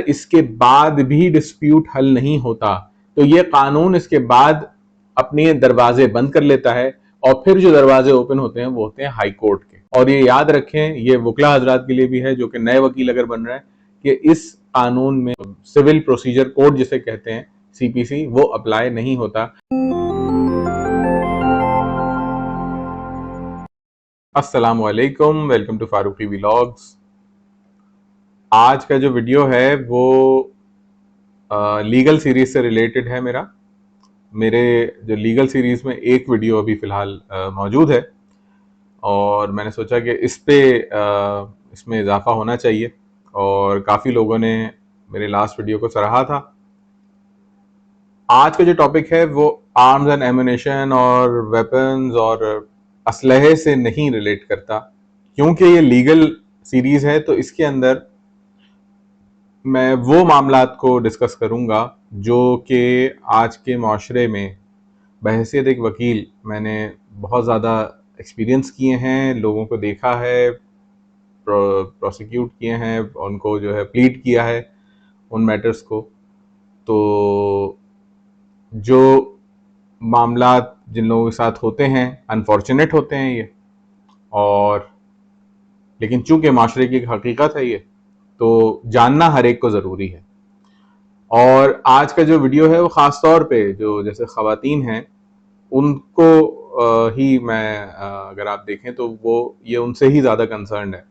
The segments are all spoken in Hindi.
इसके बाद भी डिस्प्यूट हल नहीं होता तो ये कानून इसके बाद अपने दरवाजे बंद कर लेता है और फिर जो दरवाजे ओपन होते हैं वो होते हैं हाई कोर्ट के। और ये याद रखें, ये वकला हजरात के लिए भी है जो कि नए वकील अगर बन रहे हैं, कि इस कानून में सिविल प्रोसीजर कोड जिसे कहते हैं सीपीसी, वो अप्लाई नहीं होता। अस्सलाम वालेकुम, वेलकम टू फारूकी व्लॉग्स। आज का जो वीडियो है वो लीगल सीरीज से रिलेटेड है। मेरे जो लीगल सीरीज में एक वीडियो अभी फिलहाल मौजूद है और मैंने सोचा कि इसमें इजाफा होना चाहिए और काफ़ी लोगों ने मेरे लास्ट वीडियो को सराहा था। आज का जो टॉपिक है वो आर्म्स एंड एमुनेशन और वेपन्स और असलहे से नहीं रिलेट करता, क्योंकि ये लीगल सीरीज है तो इसके अंदर मैं वो मामलात को डिस्कस करूंगा जो कि आज के माशरे में बहैसियत एक वकील मैंने बहुत ज़्यादा एक्सपीरियंस किए हैं, लोगों को देखा है, प्रोसिक्यूट किए हैं, उनको जो है प्लीड किया है उन मैटर्स को। तो जो मामलात जिन लोगों के साथ होते हैं अनफॉर्चुनेट होते हैं ये, और लेकिन चूंकि माशरे की एक हकीकत है ये, तो जानना हर एक को ज़रूरी है। और आज का जो वीडियो है वो ख़ास तौर पे जो जैसे ख़वातीन हैं उनको ही मैं अगर आप देखें तो वो ये उनसे ही ज़्यादा कंसर्न है।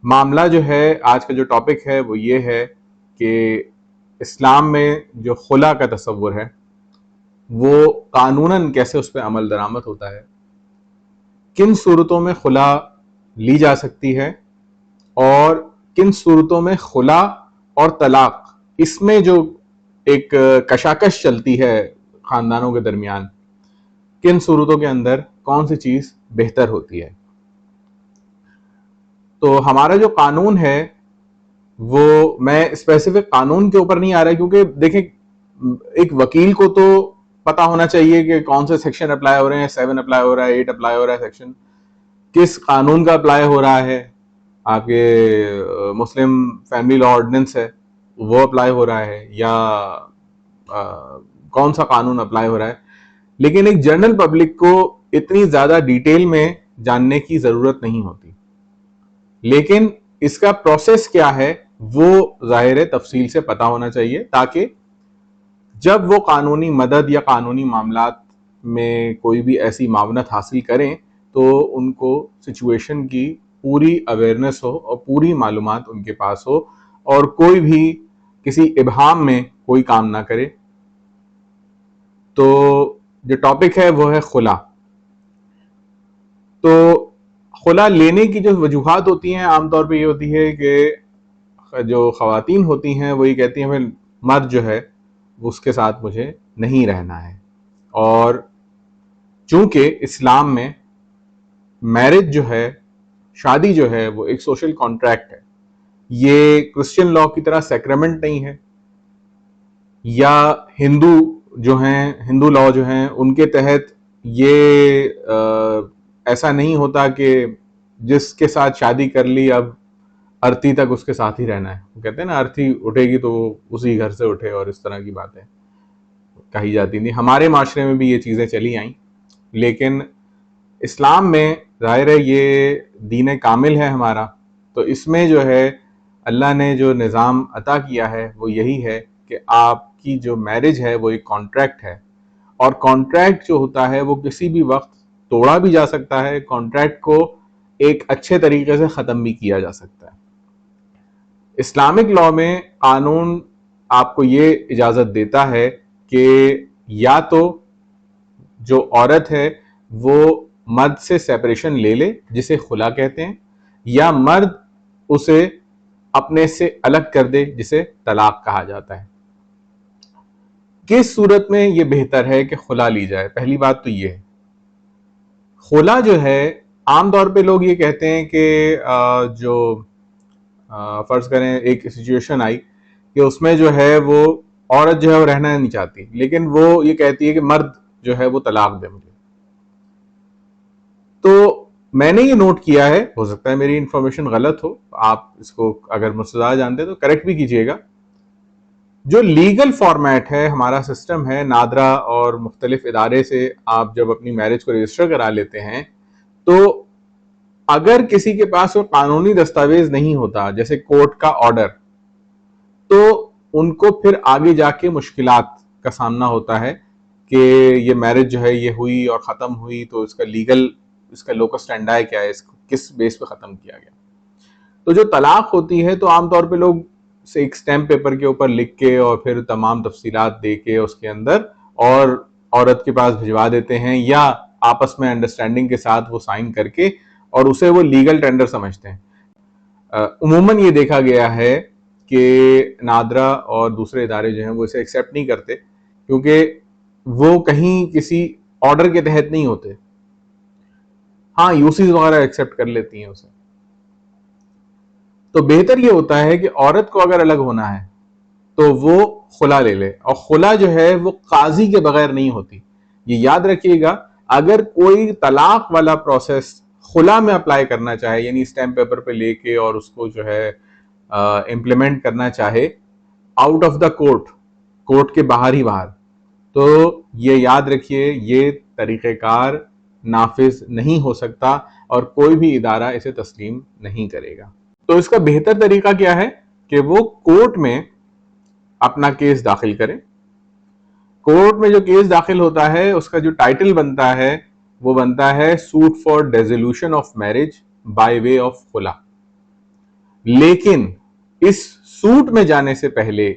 मामला जो है आज का जो टॉपिक है वो ये है कि इस्लाम में जो खुला का तस्वुर है वो कानूनन कैसे उस पर अमल दरामद होता है, किन सूरतों में खुला ली जा सकती है और किन सूरतों में खुला और तलाक, इसमें जो एक कशाकश चलती है खानदानों के दरमियान, किन सूरतों के अंदर कौन सी चीज बेहतर होती है। तो हमारा जो कानून है वो, मैं स्पेसिफिक कानून के ऊपर नहीं आ रहा है क्योंकि देखें, एक वकील को तो पता होना चाहिए कि कौन से सेक्शन अप्लाई हो रहे हैं, 7 अप्लाई हो रहा है, 8 अप्लाई हो रहा है, सेक्शन किस कानून का अप्लाई हो रहा है, आपके मुस्लिम फैमिली लॉ ऑर्डिनेंस है वो अप्लाई हो रहा है या कौन सा कानून अप्लाई हो रहा है। लेकिन एक जनरल पब्लिक को इतनी ज्यादा डिटेल में जानने की जरूरत नहीं होती, लेकिन इसका प्रोसेस क्या है वो जाहिर है तफसील से पता होना चाहिए, ताकि जब वो कानूनी मदद या कानूनी मामलात में कोई भी ऐसी मावनत हासिल करें तो उनको सिचुएशन की पूरी अवेयरनेस हो और पूरी मालूमात उनके पास हो और कोई भी किसी इबहाम में कोई काम ना करे। तो जो टॉपिक है वो है खुला। तो खुला लेने की जो वजूहात होती हैं आमतौर पे ये होती है कि जो ख़वातीन होती हैं वो ये कहती हैं भाई मर्द जो है उसके साथ मुझे नहीं रहना है। और चूंकि इस्लाम में मैरिज जो है, शादी जो है वो एक सोशल कॉन्ट्रैक्ट है, ये क्रिश्चियन लॉ की तरह सेक्रेमेंट नहीं है, या हिंदू जो हैं, हिंदू लॉ जो हैं उनके तहत ये ऐसा नहीं होता कि जिसके साथ शादी कर ली अब अर्थी तक उसके साथ ही रहना है। वो कहते हैं ना, अर्थी उठेगी तो उसी घर से उठे, और इस तरह की बातें कही जाती थी। हमारे माशरे में भी ये चीज़ें चली आई, लेकिन इस्लाम में ज़ाहिर है ये दीन कामिल है हमारा, तो इसमें जो है अल्लाह ने जो निज़ाम अता किया है वो यही है कि आपकी जो मैरिज है वो एक कॉन्ट्रैक्ट है, और कॉन्ट्रैक्ट जो होता है वो किसी भी वक्त तोड़ा भी जा सकता है, कॉन्ट्रैक्ट को एक अच्छे तरीके से ख़त्म भी किया जा सकता है। इस्लामिक लॉ में कानून आपको ये इजाज़त देता है कि या तो जो औरत है वो मर्द से सेपरेशन ले ले जिसे खुला कहते हैं, या मर्द उसे अपने से अलग कर दे जिसे तलाक कहा जाता है। किस सूरत में यह बेहतर है कि खुला ली जाए? पहली बात तो यह है, खुला जो है आमतौर पे लोग ये कहते हैं कि जो फर्ज करें एक सिचुएशन आई कि उसमें जो है वो औरत जो है वो रहना नहीं चाहती, लेकिन वो ये कहती है कि मर्द जो है वो तलाक दे मुझे। तो मैंने ये नोट किया है, हो सकता है मेरी इंफॉर्मेशन गलत हो, आप इसको अगर मुझसे ज़्यादा जानते हैं तो करेक्ट भी कीजिएगा। जो लीगल फॉर्मेट है, हमारा सिस्टम है, नादरा और मुख्तलिफ इदारे से आप जब अपनी मैरिज को रजिस्टर करा लेते हैं, तो अगर किसी के पास वो कानूनी दस्तावेज नहीं होता, जैसे कोर्ट का ऑर्डर, तो उनको फिर आगे जाके मुश्किलात का सामना होता है कि ये मैरिज जो है ये हुई और ख़त्म हुई, तो इसका लोकस स्टैंडर्ड क्या है, इसको किस बेस पे ख़त्म किया गया। तो जो तलाक होती है, तो आमतौर पे लोग से एक स्टैम्प पेपर के ऊपर लिख के और फिर तमाम तफसीलात दे के उसके अंदर और औरत के पास भिजवा देते हैं, या आपस में अंडरस्टैंडिंग के साथ वो साइन करके और उसे वो लीगल टेंडर समझते हैं। उमूमन ये देखा गया है कि नादरा और दूसरे इदारे जो हैं वो इसे एक्सेप्ट नहीं करते, क्योंकि वो कहीं किसी ऑर्डर के तहत नहीं होते। हाँ, यूसीज वगैरह एक्सेप्ट कर लेती हैं उसे। तो बेहतर ये होता है कि औरत को अगर अलग होना है तो वो खुला ले ले, और खुला जो है वो काजी के बगैर नहीं होती। ये याद रखिएगा, अगर कोई तलाक वाला प्रोसेस खुला में अप्लाई करना चाहे, यानी स्टैम्प पेपर पे लेके और उसको जो है इम्प्लीमेंट करना चाहे out of the court, court के बाहर ही बाहर, तो ये याद रखिए, ये तरीक़ेकार नाफिज नहीं हो सकता और कोई भी इदारा इसे तस्लीम नहीं करेगा। तो इसका बेहतर तरीका क्या है कि वो कोर्ट में अपना केस दाखिल करें। कोर्ट में जो केस दाखिल होता है उसका जो टाइटल बनता है वो बनता है suit for dissolution of marriage by way of खुला। लेकिन इस सूट में जाने से पहले,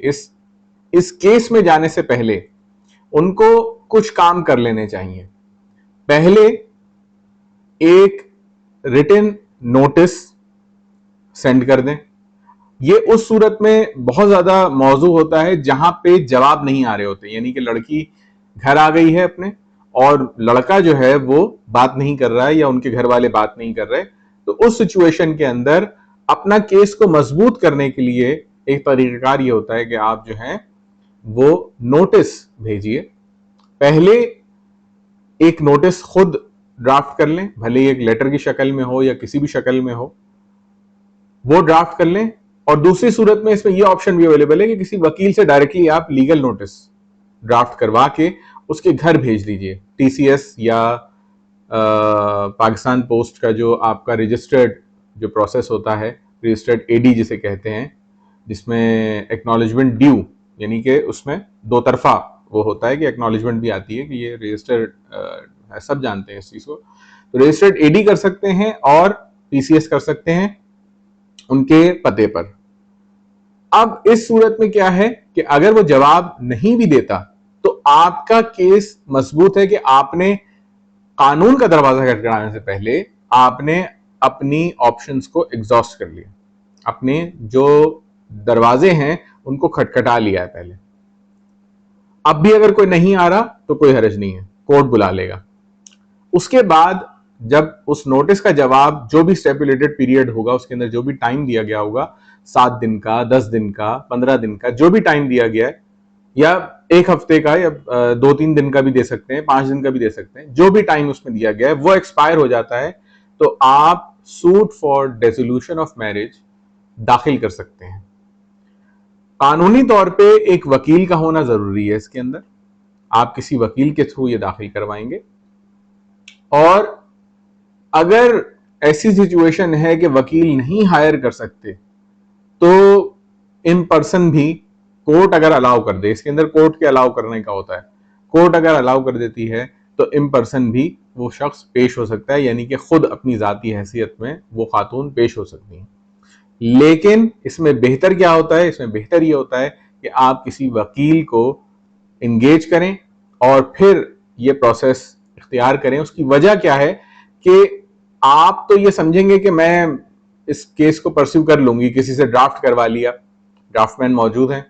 इस केस में जाने से पहले उनको कुछ काम कर लेने चाहिए। पहले एक रिटन नोटिस सेंड कर दें। ये उस सूरत में बहुत ज्यादा मौजू होता है जहां पे जवाब नहीं आ रहे होते, यानी कि लड़की घर आ गई है अपने और लड़का जो है वो बात नहीं कर रहा है या उनके घर वाले बात नहीं कर रहे, तो उस सिचुएशन के अंदर अपना केस को मजबूत करने के लिए एक तरीकाकार ये होता है कि आप जो है वो नोटिस भेजिए। पहले एक नोटिस खुद ड्राफ्ट कर लें, भले ही एक लेटर की शक्ल में हो या किसी भी शक्ल में हो, वो ड्राफ्ट कर लें। और दूसरी सूरत में इसमें यह ऑप्शन भी अवेलेबल है कि किसी वकील से डायरेक्टली आप लीगल नोटिस ड्राफ्ट करवा के उसके घर भेज दीजिए। टीसीएस या पाकिस्तान पोस्ट का जो आपका रजिस्टर्ड जो प्रोसेस होता है, रजिस्टर्ड एडी जिसे कहते हैं, जिसमें एक्नॉलेजमेंट ड्यू, यानी कि उसमें दो तरफा वो होता है कि एक्नॉलेजमेंट भी आती है कि ये रजिस्टर्ड है, सब जानते हैं इस चीज को। तो रजिस्टर्ड एडी कर सकते हैं और टीसीएस कर सकते हैं उनके पते पर। अब इस सूरत में क्या है कि अगर वो जवाब नहीं भी देता तो आपका केस मजबूत है कि आपने कानून का दरवाजा खटखटाने से पहले आपने अपनी ऑप्शंस को एग्जॉस्ट कर लिया, अपने जो दरवाजे हैं उनको खटखटा लिया है पहले। अब भी अगर कोई नहीं आ रहा तो कोई हर्ज नहीं है, कोर्ट बुला लेगा। उसके बाद जब उस नोटिस का जवाब, जो भी स्टेपुलेटेड पीरियड होगा उसके अंदर जो भी टाइम दिया गया होगा, 7 दिन का, 10 दिन का, 15 दिन का, जो भी टाइम दिया गया है, या 1 हफ्ते का, या 2-3 दिन का भी दे सकते हैं, 5 दिन का भी दे सकते हैं, जो भी टाइम उसमें दिया गया है वो एक्सपायर हो जाता है, तो आप suit for dissolution of marriage दाखिल कर सकते हैं। कानूनी तौर पे एक वकील का होना जरूरी है इसके अंदर, आप किसी वकील के थ्रू ये दाखिल करवाएंगे। और अगर ऐसी सिचुएशन है कि वकील नहीं हायर कर सकते तो इन पर्सन भी कोर्ट अगर अलाउ कर दे, इसके अंदर कोर्ट के अलाउ करने का होता है, कोर्ट अगर अलाउ कर देती है तो इन पर्सन भी वो शख्स पेश हो सकता है, यानी कि खुद अपनी जाती हैसियत में वो खातून पेश हो सकती है। लेकिन इसमें बेहतर क्या होता है, इसमें बेहतर ये होता है कि आप किसी वकील को इंगेज करें और फिर ये प्रोसेस इख्तियार करें। उसकी वजह क्या है कि आप तो ये समझेंगे कि मैं इस केस को परस्यू कर लूंगी, किसी से ड्राफ्ट करवा लिया, ड्राफ्टमैन मौजूद हैं,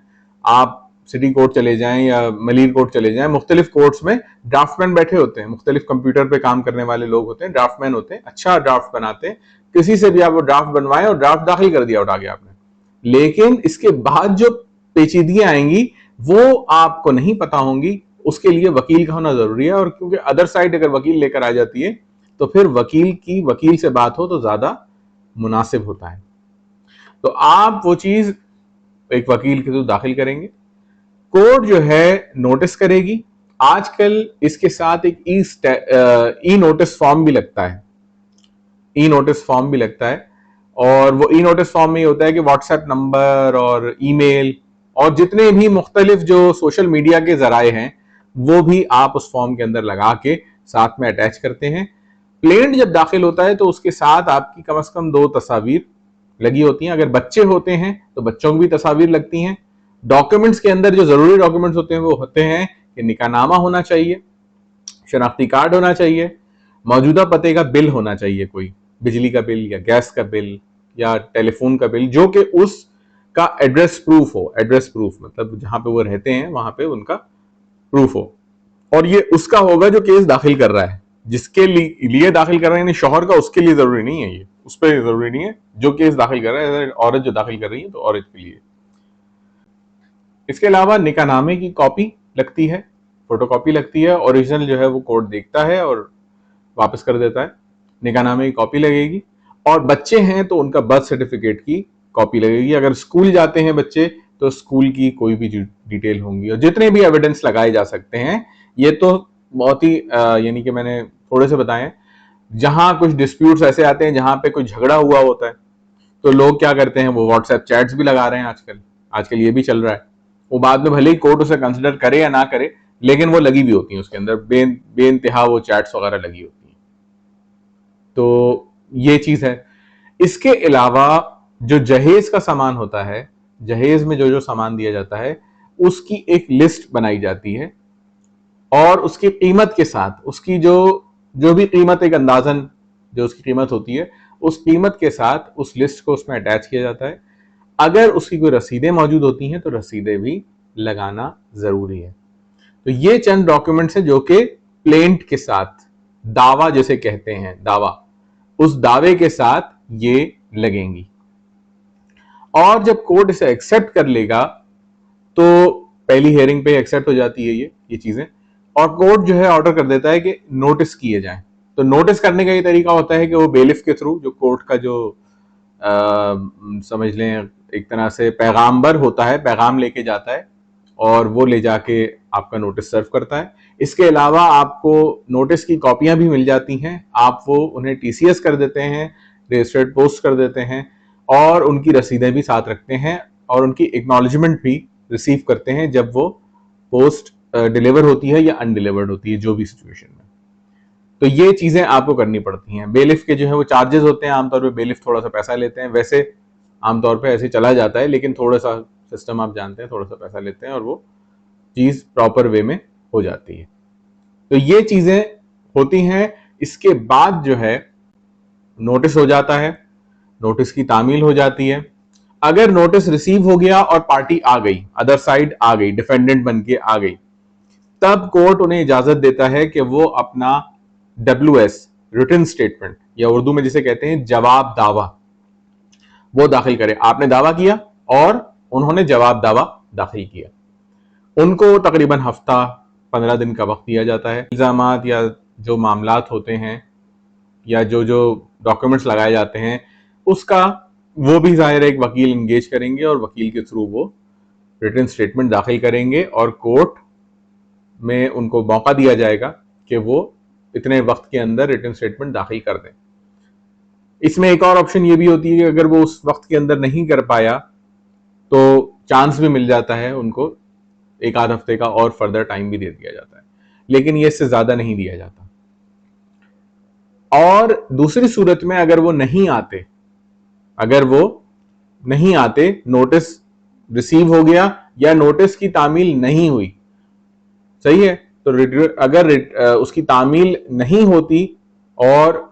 आप सिटी कोर्ट चले जाएं या मलीर कोर्ट चले जाएं, मुख्तलिफ कोर्ट्स में ड्राफ्टमैन बैठे होते हैं, मुख्तलिफ कंप्यूटर पे काम करने वाले लोग होते हैं, ड्राफ्टमैन होते हैं, अच्छा ड्राफ्ट बनाते हैं, किसी से भी आप वो ड्राफ्ट बनवाएं और ड्राफ्ट दाखिल कर दिया उठा के आपने। लेकिन इसके बाद जो पेचीदगियां आएंगी वो आपको नहीं पता होंगी, उसके लिए वकील का होना जरूरी है। और क्योंकि अदर साइड अगर वकील लेकर आ जाती है तो फिर वकील से बात हो तो ज्यादा मुनासिब होता है। तो आप वो चीज एक वकील के थ्रू दाखिल करेंगे, कोर्ट जो है नोटिस करेगी। आजकल इसके साथ एक ई नोटिस फॉर्म भी लगता है, ई नोटिस फॉर्म भी लगता है। और वो ई नोटिस फॉर्म में होता है कि व्हाट्सएप नंबर और ईमेल और जितने भी मुख्तलिफ जो सोशल मीडिया के जराए हैं वो भी आप उस फॉर्म के अंदर लगा के साथ में अटैच करते हैं। प्लेंट जब दाखिल होता है तो उसके साथ आपकी कम से कम 2 तस्वीर लगी होती हैं। अगर बच्चे होते हैं तो बच्चों की भी तस्वीर लगती हैं। डॉक्यूमेंट्स के अंदर जो जरूरी डॉक्यूमेंट्स होते हैं वो होते हैं कि निकाहनामा होना चाहिए, शनाख्ती कार्ड होना चाहिए, मौजूदा पते का बिल होना चाहिए, कोई बिजली का बिल या गैस का बिल या टेलीफोन का बिल, जो कि उसका एड्रेस प्रूफ हो। एड्रेस प्रूफ मतलब जहां पे वो रहते हैं वहां पे उनका प्रूफ हो। और ये उसका होगा जो केस दाखिल कर रहा है, जिसके लिए दाखिल कर रहे हैं, शौहर का, उसके लिए जरूरी नहीं है, ये उस पर जरूरी नहीं है। जो केस दाखिल कर रहा है, औरत जो दाखिल कर रही है तो औरत के लिए। इसके अलावा निकाहनामे की कॉपी लगती है, फोटोकॉपी लगती है। ओरिजिनल जो है वो कोर्ट देखता है और वापस कर देता है। निकाहनामे की कॉपी लगेगी। और बच्चे हैं तो उनका बर्थ सर्टिफिकेट की कॉपी लगेगी। अगर स्कूल जाते हैं बच्चे तो स्कूल की कोई भी डिटेल होंगी। और जितने भी एविडेंस लगाए जा सकते हैं, ये तो बहुत ही यानी कि मैंने थोड़े से बताए। जहां कुछ डिस्प्यूट्स ऐसे आते हैं जहां पे कोई झगड़ा हुआ होता है तो लोग क्या करते हैं, वो व्हाट्सएप चैट्स भी लगा रहे हैं आजकल ये भी चल रहा है। वो बाद में भले ही कोर्ट उसे कंसिडर करे या ना करे, लेकिन वो लगी भी होती है उसके अंदर, बेइंतहा वो चैट्स वगैरह लगी होती है। तो ये चीज है। इसके अलावा जो जहेज का सामान होता है, जहेज में जो जो सामान दिया जाता है उसकी एक लिस्ट बनाई जाती है और उसकी कीमत के साथ, उसकी जो भी कीमत, एक अंदाजन जो उसकी कीमत होती है, उस कीमत के साथ उस लिस्ट को उसमें अटैच किया जाता है। अगर उसकी कोई रसीदें मौजूद होती हैं तो रसीदें भी लगाना जरूरी है। तो ये चंद डॉक्यूमेंट्स हैं जो कि प्लेंट के साथ, दावा जिसे कहते हैं, दावा, उस दावे के साथ ये लगेंगी। और जब कोर्ट इसे एक्सेप्ट कर लेगा तो पहली हियरिंग पे एक्सेप्ट हो जाती है ये चीजें। और कोर्ट जो है ऑर्डर कर देता है कि नोटिस किए जाएं। तो नोटिस करने का ये तरीका होता है कि वो बेलिफ के थ्रू, जो कोर्ट का जो समझ लें एक तरह से पैगाम्बर होता है, पैगाम लेके जाता है और वो ले जाके आपका नोटिस सर्व करता है। इसके अलावा आपको नोटिस की कॉपियां भी मिल जाती हैं, आप वो उन्हें टीसीएस कर देते हैं, रजिस्टर्ड पोस्ट कर देते हैं और उनकी रसीदें भी साथ रखते हैं और उनकी एक्नॉलेजमेंट भी रिसीव करते हैं जब वो पोस्ट डिलीवर होती है या अनडिलीवर्ड होती है, जो भी सिचुएशन में। तो ये चीजें आपको करनी पड़ती हैं। बेलिफ के जो है वो चार्जेस होते हैं, आमतौर पे बेलिफ थोड़ा सा पैसा लेते हैं, वैसे आमतौर पे ऐसे चला जाता है, लेकिन थोड़ा सा सिस्टम आप जानते हैं, थोड़ा सा पैसा लेते हैं और वो चीज प्रॉपर वे में हो जाती है। तो ये चीजें होती हैं। इसके बाद जो है नोटिस हो जाता है, नोटिस की तामील हो जाती है। अगर नोटिस रिसीव हो गया और पार्टी आ गई, अदर साइड आ गई, डिफेंडेंट बन के आ गई, तब कोर्ट उन्हें इजाजत देता है कि वो अपना WS, रिटन स्टेटमेंट, या उर्दू में जिसे कहते हैं जवाब दावा, वो दाखिल करे। आपने दावा किया और उन्होंने जवाब दावा दाखिल किया। उनको तकरीबन हफ्ता 15 दिन का वक्त दिया जाता है। इल्जामात या जो मामलात होते हैं या जो जो डॉक्यूमेंट्स लगाए जाते हैं उसका वो भी जाहिर है एक वकील इंगेज करेंगे और वकील के थ्रू वो रिटन स्टेटमेंट दाखिल करेंगे और कोर्ट में उनको मौका दिया जाएगा कि वो इतने वक्त के अंदर रिटन स्टेटमेंट दाखिल कर दें। इसमें एक और ऑप्शन ये भी होती है कि अगर वो उस वक्त के अंदर नहीं कर पाया तो चांस भी मिल जाता है उनको, एक आध हफ्ते का और फर्दर टाइम भी दे दिया जाता है, लेकिन ये इससे ज्यादा नहीं दिया जाता। और दूसरी सूरत में अगर वो नहीं आते, नोटिस रिसीव हो गया या नोटिस की तामील नहीं हुई, सही है, तो अगर उसकी तामील नहीं होती और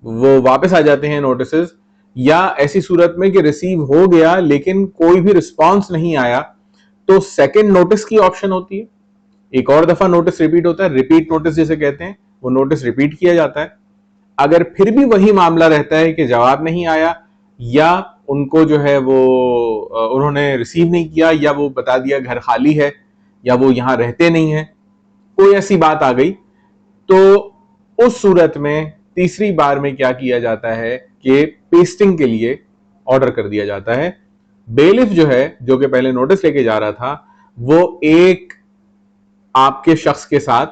वो वापस आ जाते हैं नोटिसेस, या ऐसी सूरत में कि रिसीव हो गया लेकिन कोई भी रिस्पांस नहीं आया, तो सेकंड नोटिस की ऑप्शन होती है। एक और दफा नोटिस रिपीट होता है, रिपीट नोटिस जिसे कहते हैं, वो नोटिस रिपीट किया जाता है। अगर फिर भी वही मामला रहता है कि जवाब नहीं आया या उनको जो है वो उन्होंने रिसीव नहीं किया या वो बता दिया घर खाली है या वो यहां रहते नहीं है, कोई ऐसी बात आ गई, तो उस सूरत में तीसरी बार में क्या किया जाता है कि पेस्टिंग के लिए ऑर्डर कर दिया जाता है। बेलिफ जो है, जो कि पहले नोटिस लेके जा रहा था, वो एक आपके शख्स के साथ,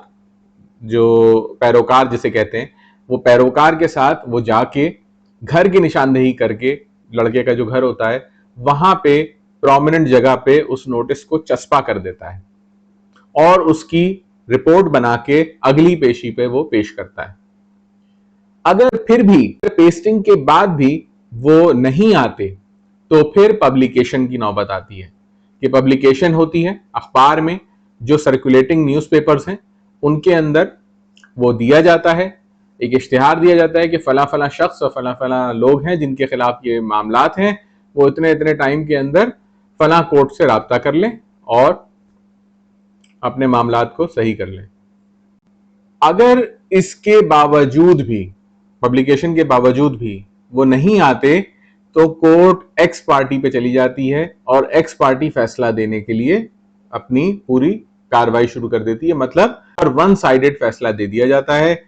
जो पैरोकार जिसे कहते हैं, वो पैरोकार के साथ वो जाके घर की निशानदेही करके, लड़के का जो घर होता है वहां पे प्रोमिनेंट जगह पे उस नोटिस को चस्पा कर देता है और उसकी रिपोर्ट बना के अगली पेशी पे वो पेश करता है। अगर फिर भी पेस्टिंग के बाद भी वो नहीं आते तो फिर पब्लिकेशन की नौबत आती है कि पब्लिकेशन होती है अखबार में, जो सर्कुलेटिंग न्यूज़पेपर्स हैं उनके अंदर वो दिया जाता है, एक इश्तिहार दिया जाता है कि फला फला शख्स और फला फला लोग हैं जिनके खिलाफ ये मामलात हैं, वो इतने इतने टाइम के अंदर फला कोर्ट से राब्ता कर लें और अपने मामलात को सही कर लें। अगर इसके बावजूद भी, पब्लिकेशन के बावजूद भी वो नहीं आते तो कोर्ट एक्स पार्टी पे चली जाती है और एक्स पार्टी फैसला देने के लिए अपनी पूरी कार्रवाई शुरू कर देती है। मतलब वन साइडेड फैसला दे दिया जाता है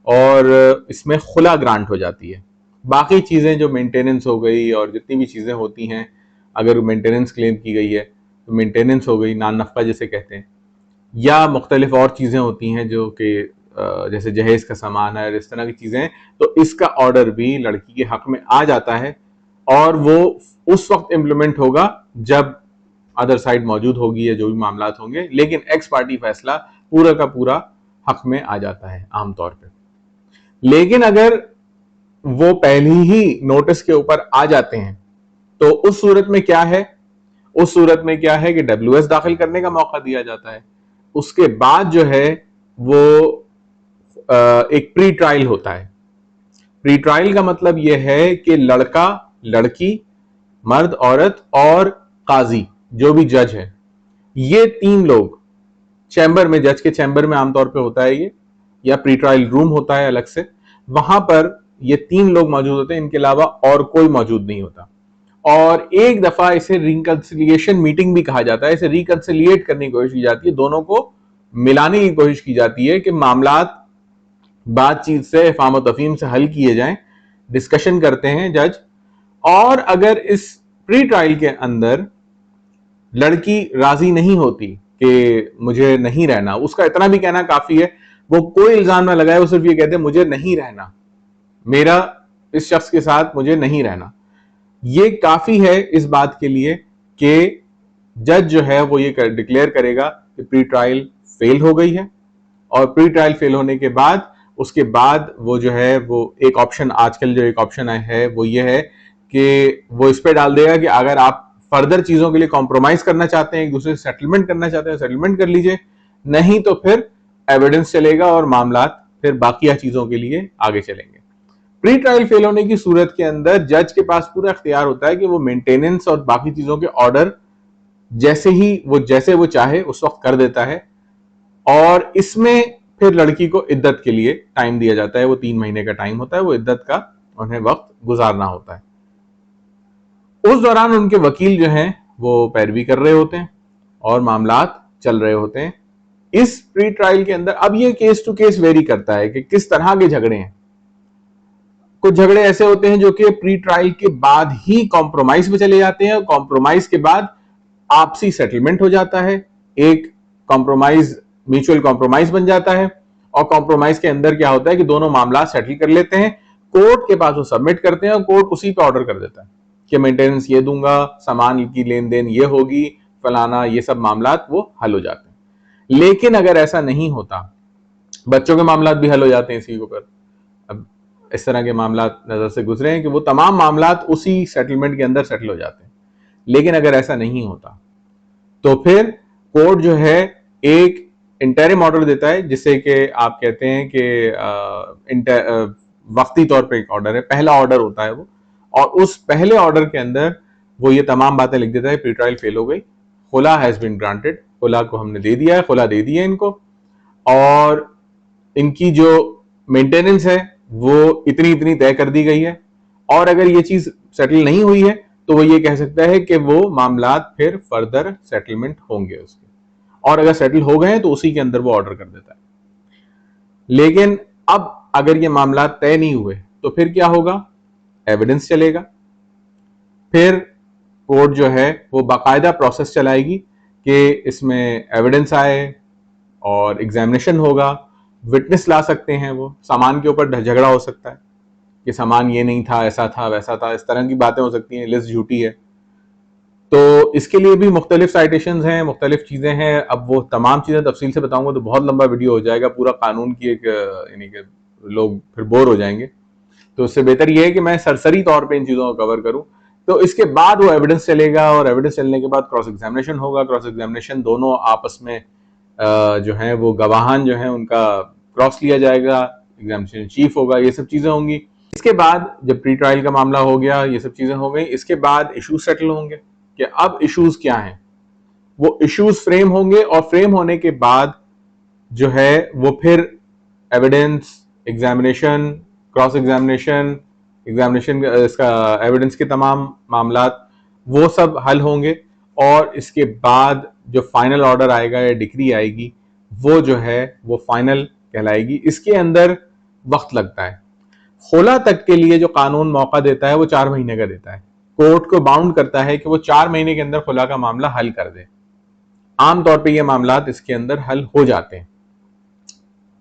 और इसमें खुला ग्रांट हो जाती है। बाकी चीजें जो मेंटेनेंस हो गई और जितनी भी चीजें होती हैं, अगर मेंटेनेंस क्लेम की गई है तो मेंटेनेंस हो गई, नान नफका जिसे कहते हैं, या मुख्तलिफ और चीजें होती हैं जो कि जैसे जहेज का सामान है, इस तरह की चीजें, तो इसका ऑर्डर भी लड़की के हक में आ जाता है और वो उस वक्त इम्प्लीमेंट होगा जब अदर साइड मौजूद होगी या जो भी मामलात होंगे, लेकिन एक्स पार्टी फैसला पूरा का पूरा हक में आ जाता है आमतौर पे। लेकिन अगर वो पहले ही नोटिस के ऊपर आ जाते हैं तो उस सूरत में क्या है, उस सूरत में क्या है कि डब्ल्यूएस दाखिल करने का मौका दिया जाता है। उसके बाद जो है वो एक प्री ट्रायल होता है। प्री ट्रायल का मतलब यह है कि लड़का, लड़की, मर्द, औरत और काजी, जो भी जज है, ये तीन लोग चैम्बर में, जज के चैम्बर में आमतौर पे होता है ये, या प्री ट्रायल रूम होता है अलग से, वहां पर ये तीन लोग मौजूद होते हैं, इनके अलावा और कोई मौजूद नहीं होता। और एक दफा इसे रिकंसिलिएशन मीटिंग भी कहा जाता है। इसे रिकंसिलिएट करने की कोशिश की जाती है, दोनों को मिलाने की कोशिश की जाती है कि मामलात बातचीत से, इफ़ाम तफहीम से हल किए जाएं। डिस्कशन करते हैं जज, और अगर इस प्री ट्रायल के अंदर लड़की राजी नहीं होती कि मुझे नहीं रहना, उसका इतना भी कहना काफी है, वो कोई इल्जाम ना लगाए, वो सिर्फ ये कहते हैं मुझे नहीं रहना, मेरा इस शख्स के साथ मुझे नहीं रहना, ये काफी है इस बात के लिए कि जज जो है वो ये डिक्लेयर करेगा कि प्री ट्रायल फेल हो गई है। और प्री ट्रायल फेल होने के बाद, उसके बाद वो जो है वो एक ऑप्शन, आजकल जो एक ऑप्शन है वो ये है कि वो इस पे डाल देगा कि अगर आप फर्दर चीजों के लिए कॉम्प्रोमाइज करना चाहते हैं, एक दूसरे से सेटलमेंट करना चाहते हैं, सेटलमेंट कर लीजिए, नहीं तो फिर एविडेंस चलेगा और मामलात फिर बाकी चीजों के लिए आगे चलेंगे। प्री ट्रायल फेल होने की सूरत के अंदर जज के पास पूरा इख्तियार होता है कि वो मेंटेनेंस और बाकी चीजों के ऑर्डर जैसे वो चाहे उस वक्त कर देता है। और इसमें फिर लड़की को इद्दत के लिए टाइम दिया जाता है, वो 3 महीने का टाइम होता है, वो इद्दत का उन्हें वक्त गुजारना होता है। उस दौरान उनके वकील जो हैं वो पैरवी कर रहे होते हैं और मामलात चल रहे होते हैं। इस प्री ट्रायल के अंदर अब ये केस टू केस वेरी करता है कि किस तरह के झगड़े हैं। कुछ झगड़े ऐसे होते हैं जो कि प्री ट्रायल के बाद ही कॉम्प्रोमाइज पे चले जाते हैं, और कॉम्प्रोमाइज के बाद आपसी सेटलमेंट हो जाता है, एक कॉम्प्रोमाइज, म्यूचुअल कॉम्प्रोमाइज बन जाता है। और कॉम्प्रोमाइज के अंदर क्या होता है कि दोनों मामला सेटल कर लेते हैं, कोर्ट के पास वो सबमिट करते हैं और कोर्ट उसी पे ऑर्डर कर देता है कि मेंटेनेंस ये दूंगा, सामान की लेन देन ये होगी, फलाना, ये सब मामलात वो हल हो जाते हैं। लेकिन अगर ऐसा नहीं होता, बच्चों के मामलात भी हल हो जाते हैं इसी के ऊपर। अब इस तरह के मामलात नजर से गुजरे हैं कि वो तमाम मामलात उसी सेटलमेंट के अंदर सेटल हो जाते हैं। लेकिन अगर ऐसा नहीं होता तो फिर कोर्ट जो है एक इंटरिम ऑर्डर देता है, जिसे कि आप कहते हैं कि वक्ती तौर पे एक ऑर्डर है, पहला ऑर्डर होता है वो। और उस पहले ऑर्डर के अंदर वो ये तमाम बातें लिख देता है, प्री ट्रायल फेल हो गई, खुला हैज बीन ग्रांटेड, खुला को हमने दे दिया है, खुला दे दिया इनको, और इनकी जो मेंटेनेंस है वो इतनी इतनी तय कर दी गई है। और अगर ये चीज सेटल नहीं हुई है तो वो ये कह सकता है कि वो मामलात फिर फर्दर सेटलमेंट होंगे उसके, और अगर सेटल हो गए तो उसी के अंदर वो ऑर्डर कर देता है। लेकिन अब अगर ये मामला तय नहीं हुए तो फिर क्या होगा, एविडेंस चलेगा। फिर कोर्ट जो है वो बाकायदा प्रोसेस चलाएगी कि इसमें एविडेंस आए और एग्जामिनेशन होगा, विटनेस ला सकते हैं, वो सामान के ऊपर झगड़ा हो सकता है कि सामान ये नहीं था, ऐसा था, वैसा था, इस तरह की बातें हो सकती हैं, लिस्ट झूठी है। तो इसके लिए भी मुख्तलिफ साइटेशंस हैं, मुख्तलिफ चीज़ें हैं। अब वो तमाम चीज़ें तफसील से बताऊंगा तो बहुत लंबा वीडियो हो जाएगा, पूरा कानून की एक यानी कि लोग फिर बोर हो जाएंगे। तो उससे बेहतर ये है कि मैं सरसरी तौर पे इन चीज़ों को कवर करूं। तो इसके बाद वो एविडेंस चलेगा और एविडेंस चलने के बाद क्रॉस एग्जामिनेशन होगा। क्रॉस एग्जामिनेशन दोनों आपस में जो है वो गवाहान जो है उनका क्रॉस लिया जाएगा, एग्जामिनेशन चीफ होगा, ये सब चीज़ें होंगी। इसके बाद जब प्री ट्रायल का मामला हो गया, ये सब चीज़ें हो गई, इसके बाद इशूज सेटल होंगे कि अब इश्यूज क्या हैं। वो इश्यूज फ्रेम होंगे और फ्रेम होने के बाद जो है वो फिर evidence, examination, cross examination, examination इसका एविडेंस के तमाम मामलात वो सब हल होंगे और इसके बाद जो फाइनल ऑर्डर आएगा या डिक्री आएगी वो जो है वो फाइनल कहलाएगी। इसके अंदर वक्त लगता है। खुला तक के लिए जो कानून मौका देता है वो 4 महीने का देता है, कोर्ट को बाउंड करता है कि वो 4 महीने के अंदर खुला का मामला हल कर दे। आमतौर पे ये मामलात इसके अंदर हल हो जाते हैं,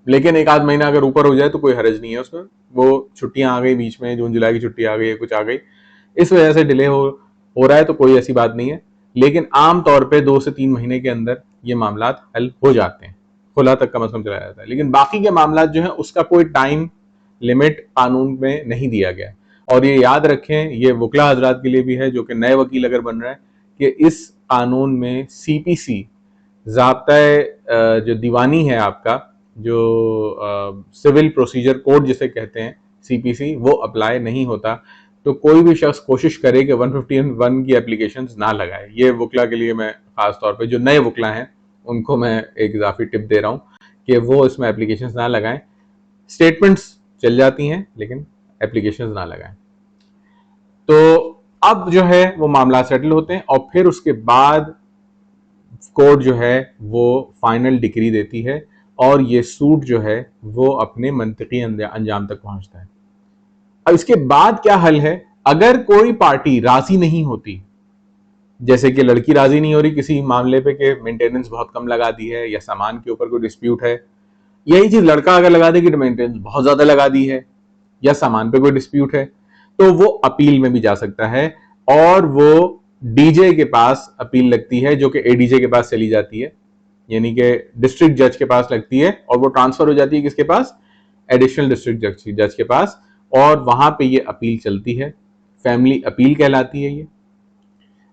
लेकिन एक आध महीना अगर ऊपर हो जाए तो कोई हर्ज नहीं है उसमें। वो छुट्टियां आ गई बीच में, जून जुलाई की छुट्टी आ गई, कुछ आ गई, इस वजह से डिले हो रहा है तो कोई ऐसी बात नहीं है। लेकिन आमतौर पे 2 से 3 महीने के अंदर ये मामलात हल हो जाते हैं, खुला तक कम से कम चलाया जाता है। लेकिन बाकी के मामलात जो है उसका कोई टाइम लिमिट कानून में नहीं दिया गया। और ये याद रखें, ये वकला हजरात के लिए भी है जो कि नए वकील अगर बन रहे हैं, कि इस कानून में सीपीसी ज़ाब्ता जो दीवानी है आपका, जो सिविल प्रोसीजर कोड जिसे कहते हैं सीपीसी, वो अप्लाई नहीं होता। तो कोई भी शख्स कोशिश करे कि 151 की एप्लीकेशंस ना लगाए। ये वकला के लिए मैं खास तौर पे जो नए वकला हैं उनको मैं एक इजाफी टिप दे रहा हूँ कि वो इसमें एप्लीकेशंस ना लगाएं। स्टेटमेंट्स चल जाती हैं लेकिन एप्लीकेशंस ना लगाएं। तो अब जो है वो मामला सेटल होते हैं और फिर उसके बाद कोर्ट जो है वो फाइनल डिक्री देती है और ये सूट जो है वो अपने मंतकी अंजाम तक पहुंचता है। अब इसके बाद क्या हल है, अगर कोई पार्टी राजी नहीं होती, जैसे कि लड़की राजी नहीं हो रही किसी मामले पे कि मेंटेनेंस बहुत कम लगा दी है या सामान के ऊपर कोई डिस्प्यूट है, यही चीज लड़का अगर लगा दे कि मेंटेनेंस बहुत ज्यादा लगा दी है या सामान पे कोई डिस्प्यूट है, तो वो अपील में भी जा सकता है और वो डीजे के पास अपील लगती है जो कि एडीजे के पास चली जाती है, यानी कि डिस्ट्रिक्ट जज के पास लगती है और वो ट्रांसफर हो जाती है किसके पास, एडिशनल डिस्ट्रिक्ट जज के पास, और वहां पे ये अपील चलती है, फैमिली अपील कहलाती है ये।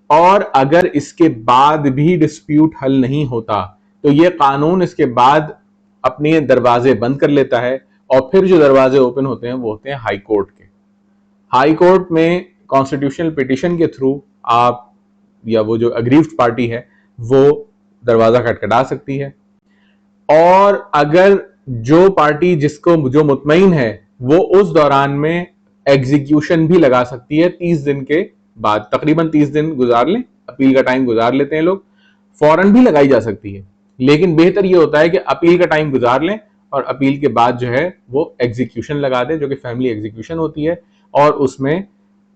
और अगर इसके बाद भी डिस्प्यूट हल नहीं होता तो ये कानून इसके बाद अपने दरवाजे बंद कर लेता है और फिर जो दरवाजे ओपन होते हैं वो होते हैं हाई कोर्ट के। हाई कोर्ट में कॉन्स्टिट्यूशनल पिटीशन के थ्रू आप या वो जो अग्रीव्ड पार्टी है वो दरवाजा खटखटा सकती है। और अगर जो पार्टी जिसको जो मुतमईन है वो उस दौरान में एग्जीक्यूशन भी लगा सकती है 30 दिन के बाद, तकरीबन 30 दिन गुजार लें, अपील का टाइम गुजार लेते हैं लोग, फौरन भी लगाई जा सकती है। लेकिन बेहतर ये होता है कि अपील का टाइम गुजार लें और अपील के बाद जो है वो एग्जीक्यूशन लगा दें, जो कि फैमिली एग्जीक्यूशन होती है। और उसमें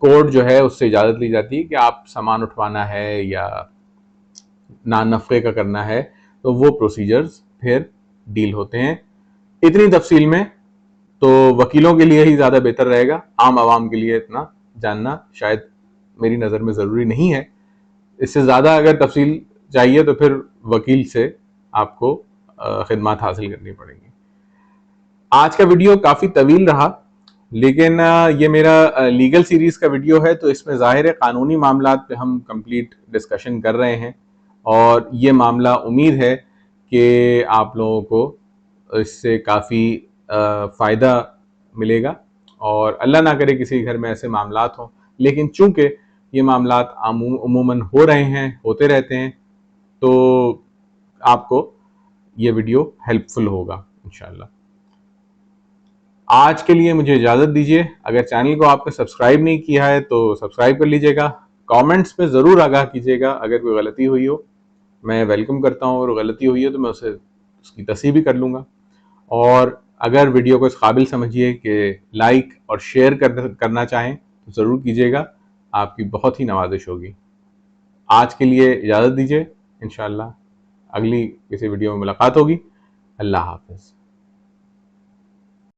कोर्ट जो है उससे इजाजत ली जाती है कि आप सामान उठवाना है या नान नफे का करना है, तो वो प्रोसीजर्स फिर डील होते हैं। इतनी तफसील में तो वकीलों के लिए ही ज्यादा बेहतर रहेगा, आम आवाम के लिए इतना जानना शायद मेरी नजर में जरूरी नहीं है। इससे ज्यादा अगर तफसील चाहिए तो फिर वकील से आपको खिदमत हासिल करनी पड़ेगी। आज का वीडियो काफी तवील रहा, लेकिन ये मेरा लीगल सीरीज का वीडियो है तो इसमें जाहिर है कानूनी मामलात पे हम कंप्लीट डिस्कशन कर रहे हैं और ये मामला उम्मीद है कि आप लोगों को इससे काफ़ी फ़ायदा मिलेगा और अल्लाह ना करे किसी घर में ऐसे मामलात हों। लेकिन चूंकि ये मामलात अमूमन हो रहे हैं, होते रहते हैं, तो आपको ये वीडियो हेल्पफुल होगा इंशाल्लाह। आज के लिए मुझे इजाज़त दीजिए। अगर चैनल को आपने सब्सक्राइब नहीं किया है तो सब्सक्राइब कर लीजिएगा। कमेंट्स में ज़रूर आगाह कीजिएगा अगर कोई गलती हुई हो, मैं वेलकम करता हूँ, और गलती हुई है तो मैं उसकी तस्हीह भी कर लूँगा। और अगर वीडियो को इस काबिल समझिए कि लाइक और शेयर करना चाहें तो ज़रूर कीजिएगा, आपकी बहुत ही नवाजिश होगी। आज के लिए इजाज़त दीजिए, इंशाअल्लाह अगली किसी वीडियो में मुलाकात होगी। अल्लाह हाफ़िज़।